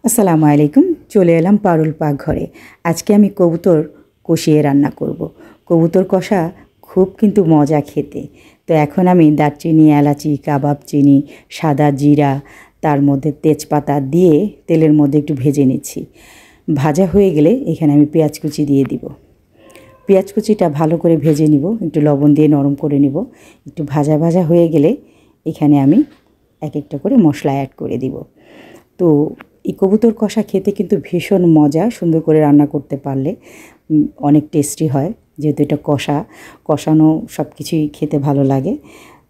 আসসালামু আলাইকুম। চলে এলাম পারুল পাকঘরে। আজকে আমি কবুতর কষিয়ে রান্না করব। কবুতর কষা খুব কিন্তু মজা খেতে। তো এখন আমি দারচিনি, এলাচি, কাবাব চিনি, সাদা জিরা, তার মধ্যে তেজপাতা দিয়ে তেলের মধ্যে একটু ভেজে নিচ্ছি। ভাজা হয়ে গেলে এখানে আমি পেঁয়াজ কুচি দিয়ে দিব। পেঁয়াজ কুচিটা ভালো করে ভেজে নিব, একটু লবণ দিয়ে নরম করে নিব। একটু ভাজা ভাজা হয়ে গেলে এখানে আমি এক একটা করে মশলা অ্যাড করে দিব। তো এই কবুতর কষা খেতে কিন্তু ভীষণ মজা, সুন্দর করে রান্না করতে পারলে অনেক টেস্টি হয়। যেহেতু এটা কষানো সব কিছুই খেতে ভালো লাগে।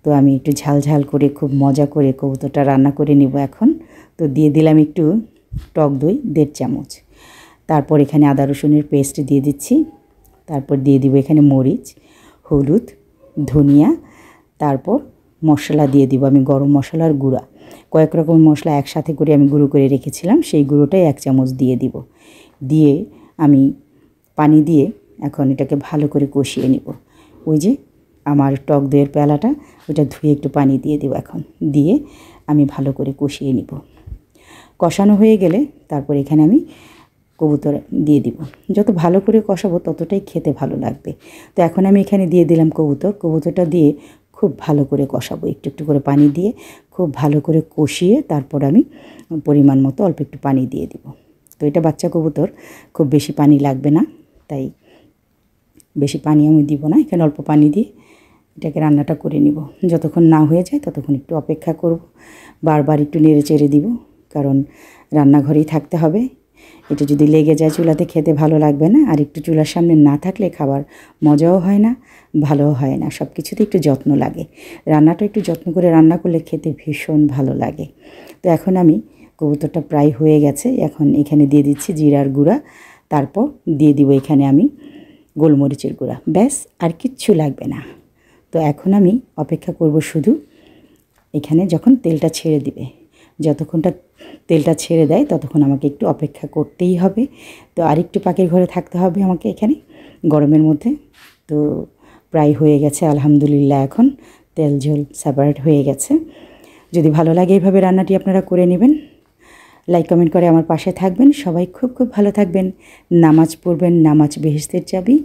তো আমি একটু ঝাল ঝাল করে খুব মজা করে কবুতরটা রান্না করে নিব এখন। তো দিয়ে দিলাম একটু টক দই 1.5 চামচ। তারপর এখানে আদা রসুনের পেস্ট দিয়ে দিচ্ছি। তারপর দিয়ে দিব এখানে মরিচ, হলুদ, ধনিয়া, তারপর মশলা দিয়ে দিব আমি গরম মশলার গুঁড়া। কয়েক রকম মশলা একসাথে করে আমি গুঁড়ো করে রেখেছিলাম, সেই গুঁড়োটাই 1 চামচ দিয়ে দিব। দিয়ে আমি পানি দিয়ে এখন এটাকে ভালো করে কষিয়ে নিব। ওই যে আমার টক দইয়ের পেলাটা, ওটা ধুয়ে একটু পানি দিয়ে দেব এখন। দিয়ে আমি ভালো করে কষিয়ে নিব। কষানো হয়ে গেলে তারপর এখানে আমি কবুতর দিয়ে দিব। যত ভালো করে কষাবো ততটাই খেতে ভালো লাগবে। তো এখন আমি এখানে দিয়ে দিলাম কবুতরটা দিয়ে খুব ভালো করে কষাবো, একটু একটু করে পানি দিয়ে খুব ভালো করে কষিয়ে তারপর আমি পরিমাণ মতো অল্প একটু পানি দিয়ে দিব। তো এটা বাচ্চা কবুতর, খুব বেশি পানি লাগবে না, তাই বেশি পানি আমি দিব না। এখানে অল্প পানি দিয়ে এটাকে রান্নাটা করে নিব। যতক্ষণ না হয়ে যায় ততক্ষণ একটু অপেক্ষা করব, বারবার একটু নেড়ে চেড়ে দিব, কারণ রান্নাঘরেই থাকতে হবে। এটা যদি লেগে যায় চুলাতে খেতে ভালো লাগবে না। আর একটু চুলার সামনে না থাকলে খাবার মজাও হয় না, ভালোও হয় না। সব কিছুতে একটু যত্ন লাগে। রান্নাটা একটু যত্ন করে রান্না করলে খেতে ভীষণ ভালো লাগে। তো এখন আমি কবুতরটা প্রায় হয়ে গেছে, এখন এখানে দিয়ে দিচ্ছি জিরার গুঁড়া, তারপর দিয়ে দিব এখানে আমি গোলমরিচের গুঁড়া। ব্যাস, আর কিচ্ছু লাগবে না। তো এখন আমি অপেক্ষা করব শুধু এখানে যখন তেলটা ছেড়ে দিবে। যতক্ষণটা তেলটা ছেড়ে দেয় ততক্ষণ আমাকে একটু অপেক্ষা করতেই হবে। তো আরেকটু পাখির ঘরে থাকতে হবে আমাকে এখানে গরমের মধ্যে। তো প্রায় হয়ে গেছে আলহামদুলিল্লাহ। এখন তেল ঝোল সেপারেট হয়ে গেছে। যদি ভালো লাগে এইভাবে রান্নাটি আপনারা করে নেবেন। লাইক কমেন্ট করে আমার পাশে থাকবেন। সবাই খুব খুব ভালো থাকবেন। নামাজ পড়বেন, নামাজ বেহেশতের চাবি।